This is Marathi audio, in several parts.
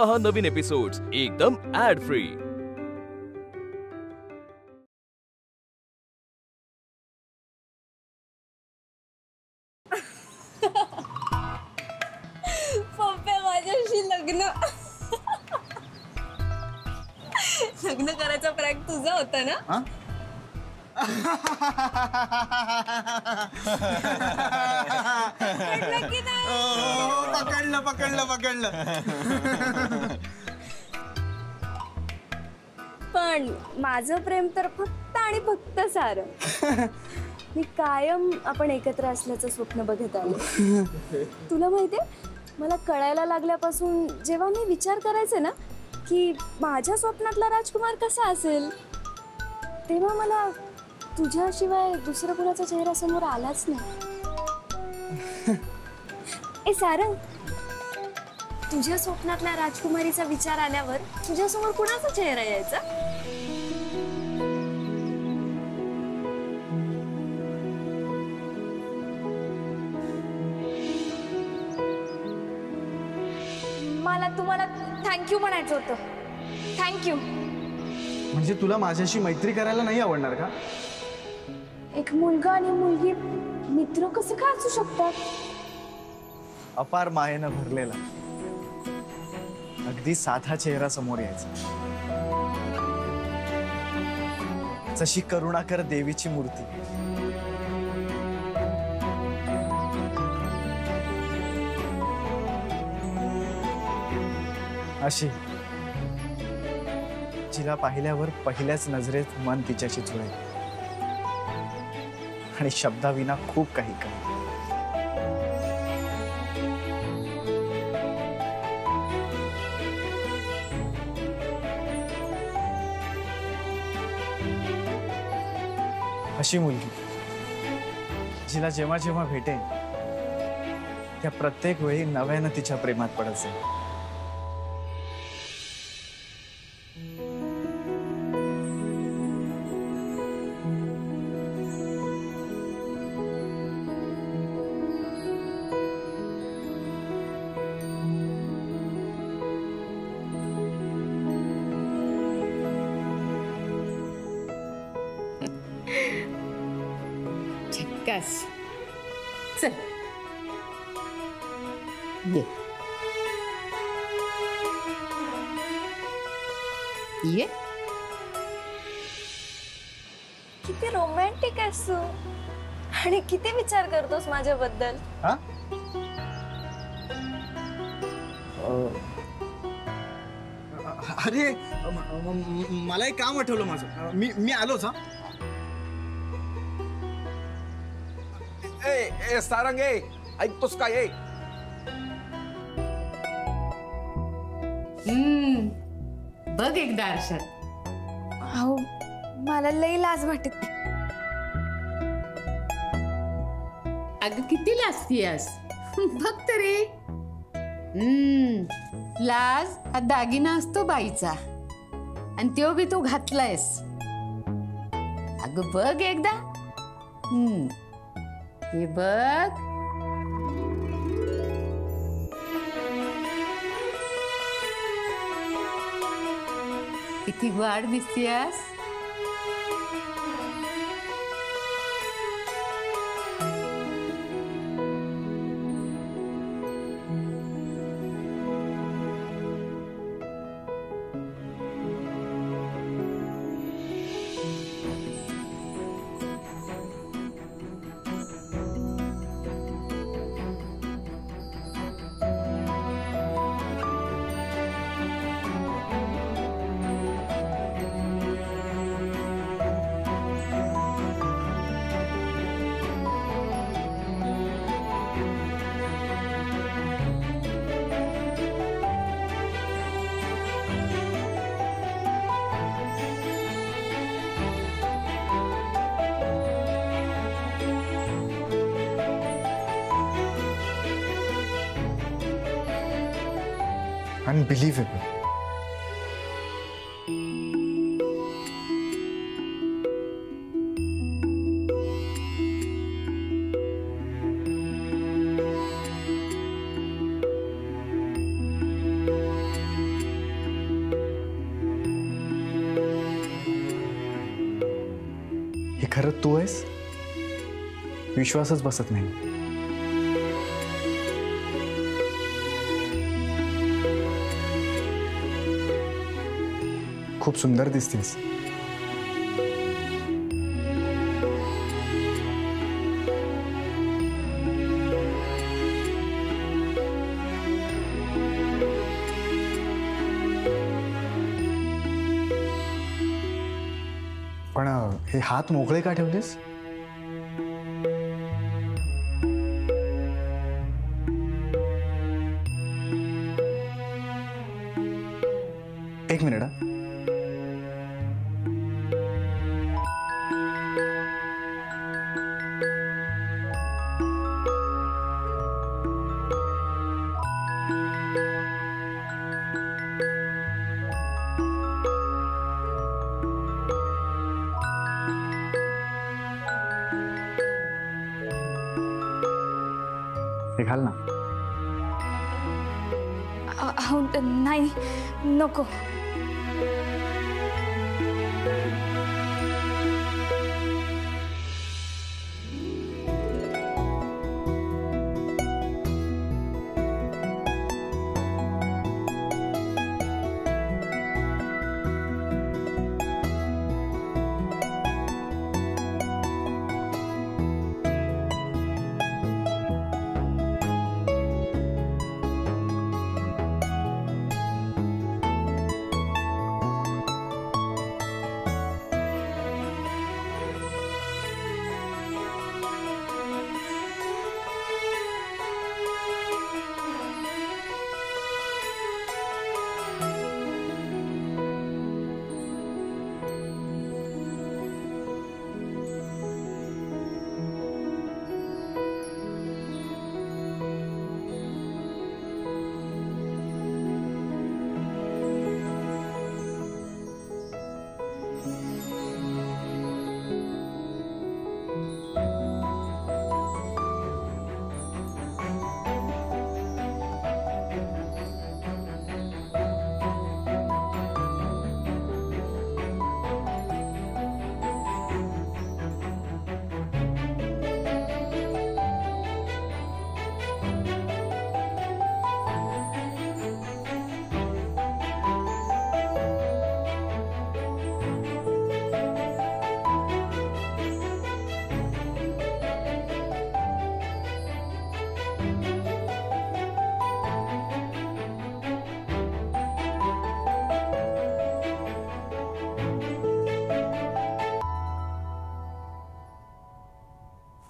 पहा नवीन एपिसोड्स एकदम ऍड फ्री। पप्पा माझ्याशी लग्न करायचा प्रॅक तुझा होता ना? पकडलं पण माझं प्रेम तर फक्त आणि फक्त सारंग। मी कायम आपण एकत्र असल्याचं स्वप्न बघत आले। तुला माहितीये, मला कळायला लागल्यापासून जेव्हा मी विचार करायचे ना की माझ्या स्वप्नातला राजकुमार कसा असेल, तेव्हा मला तुझ्याशिवाय दुसरा कुणाचा चेहरा समोर आलाच नाही। ए सारंग, तुझ्या स्वप्नातल्या राजकुमारीचा विचार आल्यावर तुझ्यासमोर कुणाचा चेहरा यायचा? मला तुम्हाला थँक्यू म्हणायचं होतं। थँक्यू। म्हणजे तुला माझ्याशी मैत्री करायला नाही आवडणार का? एक मुलगा आणि मुलगी मित्र कसं काय असू शकतात? अपार मायेनं भरलेला अगदी साधा चेहरा समोर यायचा, जशी करुणाकर देवीची मूर्ती। अशी जिला पाहिल्यावर पहिल्याच नजरेत मन तिच्याशी जुळेल आणि शब्दाविना खूप काही करेल। अशी मुलगी जिला जेव्हा जेव्हा भेटेन त्या प्रत्येक वेळी नव्यानं तिच्या प्रेमात पडत जाईल। झक्कास। चल ये ये। किती रोमॅन्टिक आहेस तू आणि किती विचार करतोस माझ्याबद्दल। अरे मला एक काम आठवलं माझं, मी आलोच। ए सारंग, ऐकतोस का? बघ एकदा आरशात। अहो, मला लई लाज वाटते। अगं किती लाजतीयस, बघ तरी। लाज हा दागिना असतो बाईचा, आणि तो बी तू घातलायस। अगं बघ एकदा। हे बघ, किती वाढ दिसतीयस। Unbelievable. खरं तू आहेस? विश्वासच बसत नाही. खूप सुंदर दिसतेस. पण हे हात मोकळे का ठेवलेस? एक मिनिट. हे घाल ना. नाही नको.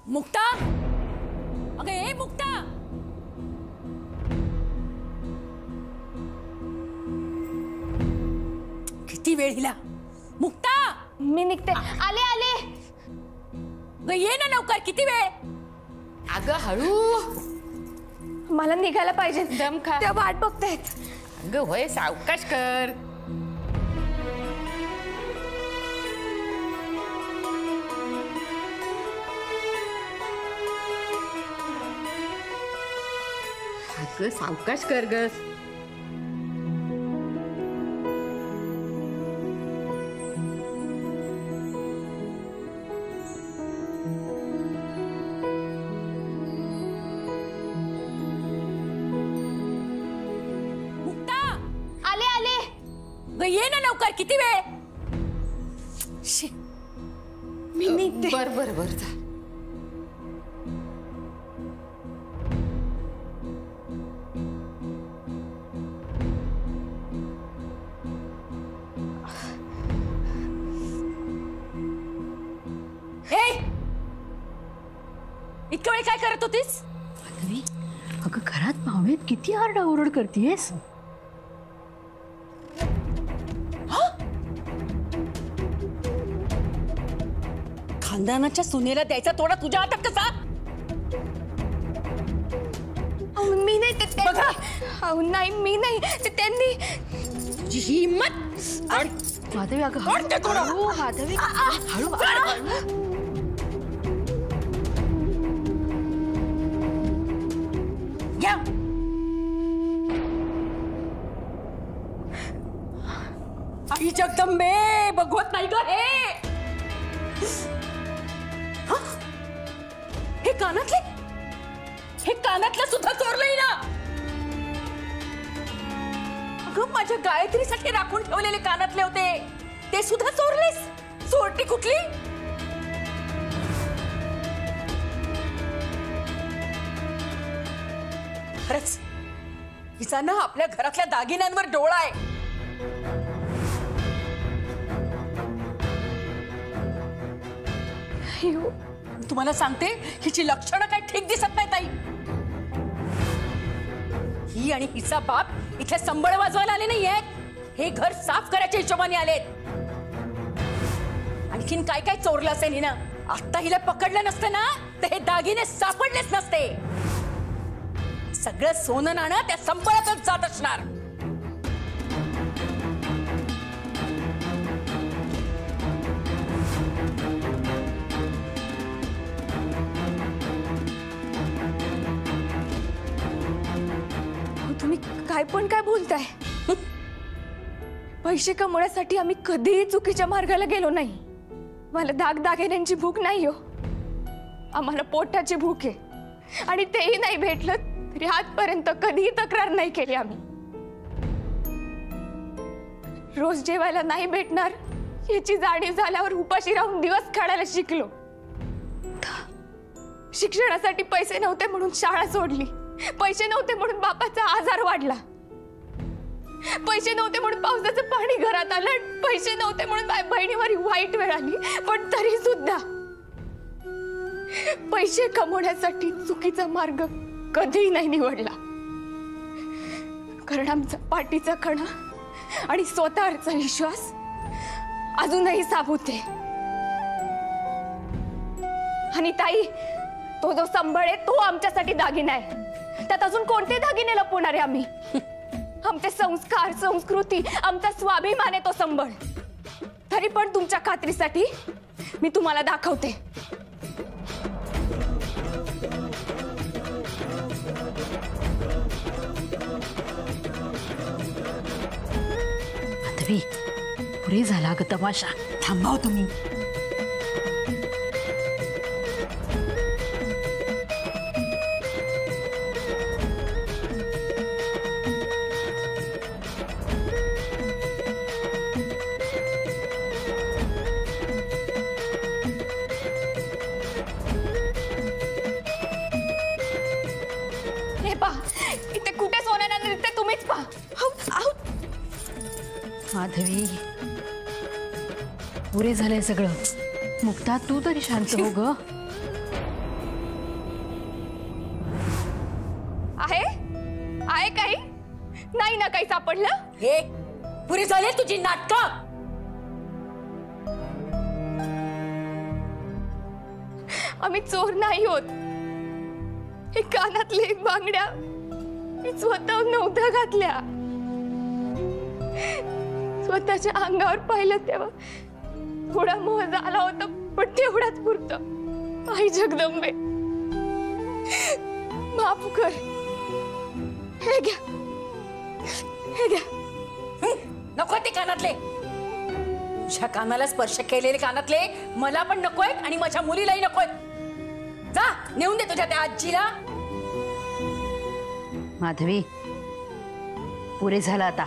मुक्ता, अगं ए मुक्ता, किती वेळ हिला. मुक्ता, मी निघते. आले आले. अगं ये ना लवकर, किती वेळ. अगं हळू. मला निघायला पाहिजे. दम खा. त्या वाट बघतायत. अगं होय, सावकाश कर. अगं सावकाश कर ग. मुक्ता, आले आले. अगं ये ना लवकर, किती वेळ. मी निघते. बर बर बर जा. इतक्या वेळ काय करत होतीस? अगं घरात पाहुणे किती आरडाओरड करतेस. खानदानाच्या सुनेला द्यायचा तोडा तुझ्या हातात कसा? मी नाही ते बघा. नाही मी नाही ते त्यांनी. तुझी हिम्मत. माधवी अगं हळू. माधवी हळू. या. आई जगदंबे, बघवत नाही ग हे. हे कानातले, हे कानातलं सुद्धा चोरलंय ना? अगं माझ्या गायत्रीसाठी राखून ठेवलेले कानातले होते, ते सुद्धा चोरलेस? चोरटी कुठली? खरंच हिचा ना आपल्या घरातल्या दागिन्यांवर डोळा आहे. तुम्हाला सांगते हिची लक्षणं काही ठीक दिसत नाही ताई. ही आणि हिचा बाप इथे संबळ वाजवायला आले नाहीयेत, हे घर साफ करायच्या हिशोबाने आलेत. आणखीन काय काय चोरलं असेल हिनं. आता हिला पकडलं नसतं ना तर हे दागिने सापडलेच नसते. सगळं सोनं नाणं त्या संबळातच जात असणार. तुम्ही काय पण काय बोलताय? पैसे कमवण्यासाठी आम्ही कधीही चुकीच्या मार्गाला गेलो नाही. मला दागदागिन्यांची भूक नाही हो, आम्हाला पोटाची भूक आहे. आणि तेही नाही भेटलं तरी आजपर्यंत कधीही तक्रार नाही केली आम्ही. रोज जेवायला नाही भेटणार याची जाणीव झाल्यावर उपाशी राहून दिवस काढायला शिकलो. शिक्षणासाठी पैसे नव्हते म्हणून शाळा सोडली. पैसे नव्हते म्हणून बापाचा आजार वाढला. पैसे नव्हते म्हणून पावसाचं पाणी घरात आलं. पैसे नव्हते म्हणून बहिणीवर वाईट वेळ आली. पण तरी सुद्धा पैसे कमवण्यासाठी चुकीचा मार्ग कधीही नाही निवडला. कारण आमचा पाठीचा कणा आणि स्वतःचा विश्वास अजूनही साबूत आहे. आणि ताई, तो जो संबळ आहे तो आमच्यासाठी दागिना आहे. त्यात अजून कोणते दागिने लपवणार आहे आम्ही? आमचे संस्कार, संस्कृती, आमचा स्वाभिमान आहे तो संबळ. तरी पण तुमच्या खात्रीसाठी मी तुम्हाला दाखवते. माधवी, पुरे झाला ग तमाशा. थांबाव तुम्ही. हे पहा, इथे कुठे सोन्याला दिसते तुम्हीच पहा. माधवी, पुरे झालंय सगळं. मुक्ता, तू तरी शांत हो ग. आहे काही नाही ना काही सापडलं? हे पुरी झाली तुझी नाटकं. आम्ही चोर नाही होत. हे कानातले बांगड्या मी स्वतः नव्हत्या घातल्या. स्वतःच्या अंगावर पाहिलं तेव्हा थोडा मोह झाला होता, पण तेवढाच पुरतं. आई जगदंबे, माफ कर. हे घ्या, हे घ्या. नको ते कानातले. तुझ्या कानाला स्पर्श केलेले कानातले मला पण नकोयत आणि माझ्या मुलीलाही नकोयत. जा, नेऊन दे तुझ्या त्या आजीला. माधवी, पुरे झाला आता.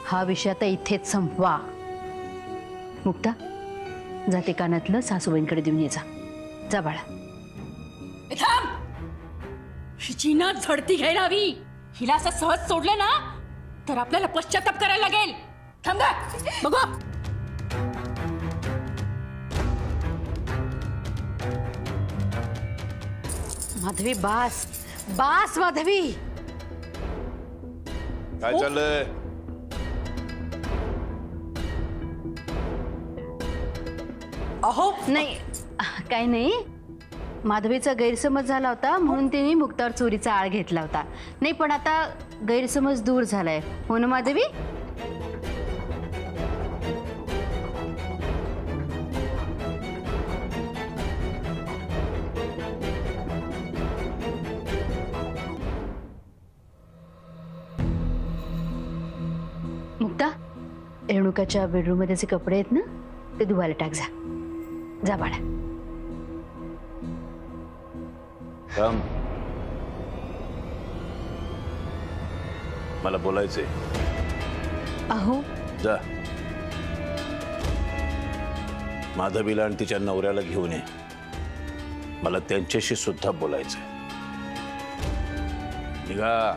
हा विषय आता इथेच संपवा. मुक्ता, जाते कानातलं सासूबाईंकडे देऊन ये. जा बाळा. थांब. हिची ना झडती घ्यायला हवी. हिला असं सहज सोडलं ना तर आपल्याला पश्चाताप करायला लागेल. थांब गा, बघू. माधवी, बास बास. माधवी, काय चाललंय? अहो नाही काही नाही. माधवीचा गैरसमज झाला होता म्हणून तिने मुक्तावर चोरीचा आळ घेतला होता. नाही पण आता गैरसमज दूर झालाय, हो ना माधवी? मुक्ता, रेणुकाच्या बेडरूम मध्ये जे कपडे आहेत ना ते धुवायला टाक. जा जा बाळा. राम, मला बोलायचंय. अहो जा, माधवीला आणि तिच्या नवऱ्याला घेऊन ये. मला त्यांच्याशी सुद्धा बोलायचंय. निघा.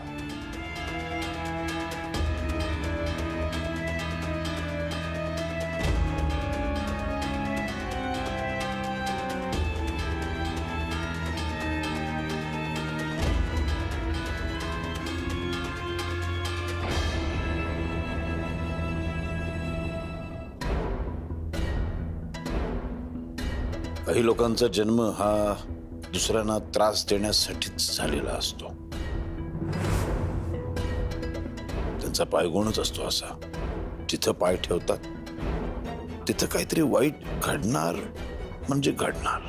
काही लोकांचा जन्म हा दुसऱ्यांना त्रास देण्यासाठीच झालेला असतो. त्यांचा पायगुणच असतो असा. जिथं पाय ठेवतात तिथं काहीतरी वाईट घडणार म्हणजे घडणार.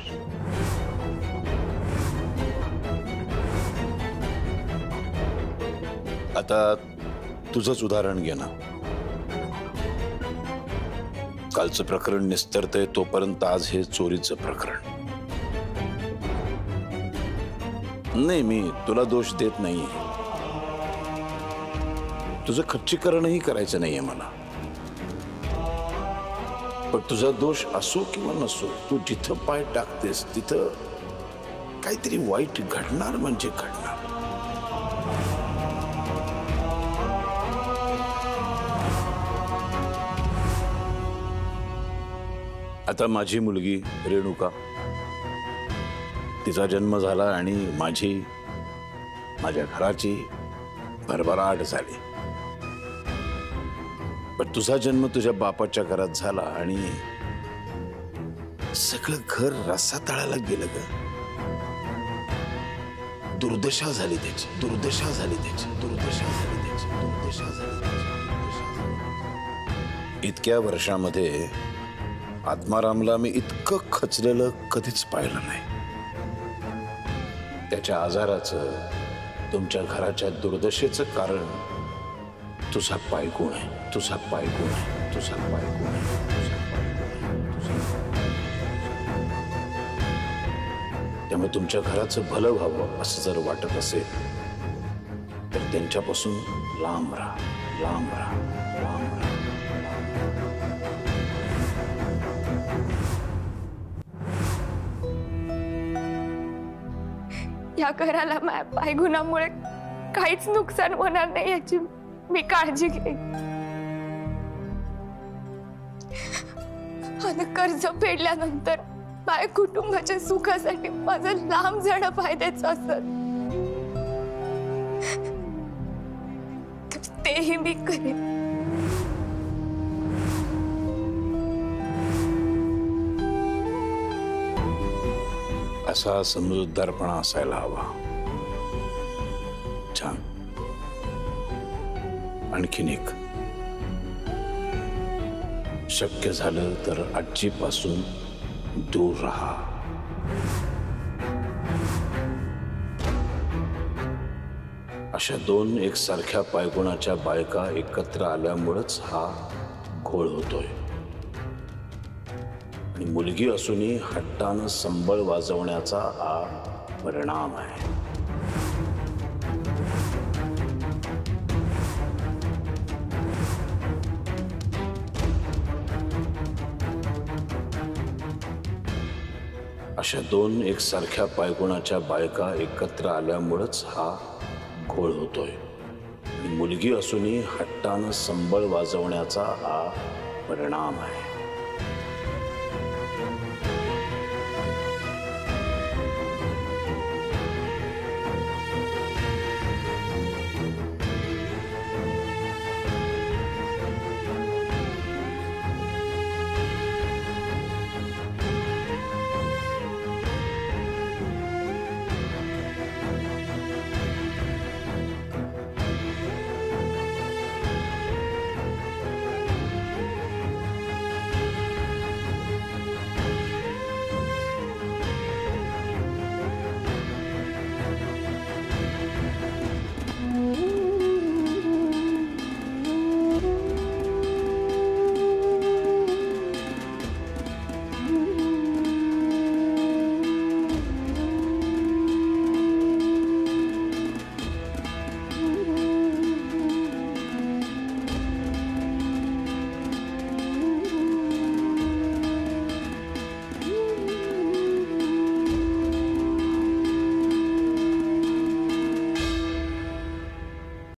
आता तुझंच उदाहरण घे ना. कालचं प्रकरण निस्तरतंय तोपर्यंत आज हे चोरीचं प्रकरण. नाही, मी तुला दोष देत नाहीये. तुझं खच्चीकरणही करायचं नाहीये मला. पण तुझा दोष असो किंवा नसो, तू जिथं पाय टाकतेस तिथं काहीतरी वाईट घडणार म्हणजे घडणार. आता माझी मुलगी रेणुका, तिचा जन्म झाला आणि माझ्या घराची भरभराट झाली. पण तुझा जन्म तुझ्या बापाच्या घरात झाला आणि सगळं घर रसातळाला गेलं ग. दुर्दशा झाली त्याची, दुर्दशा झाली त्याची, दुर्दशा झाली त्याची, दुर्दशा झाली त्याची. इतक्या वर्षामध्ये आत्मारामला मी इतकं खचलेलं कधीच पाहिलं नाही. त्याच्या आजाराचं, तुमच्या घराच्या दुर्दशेचं कारण तुझा पायगुण आहे. तुझा पायगुण आहे. तुझा पायगुण आहे. त्यामुळे तुमच्या घराचं भलं व्हावं असं जर वाटत असेल तर त्यांच्यापासून लांब राहा, लांब राहा, लांब राहा. या घराला माझ्या पायगुणामुळे काहीच नुकसान होणार नाही याची मी काळजी घेईन. आणि कर्ज फेडल्यानंतर माझ्या कुटुंबाच्या सुखासाठी माझं लांब जाणं फायद्याचं असत तेही मी करेन. असा समजूतदारपणा असायला हवा. छान. आणखीन एक, शक्य झालं तर आजीपासून दूर राहा. अशा दोन एकसारख्या पायगुणाच्या बायका एकत्र आल्यामुळेच हा घोळ होतोय. आणि मुलगी असूनही हट्टानं संबळ वाजवण्याचा हा परिणाम आहे. अशा दोन एकसारख्या पायगुणाच्या बायका एकत्र आल्यामुळेच हा घोळ होतोय. आणि मुलगी असूनही हट्टानं संबळ वाजवण्याचा हा परिणाम आहे.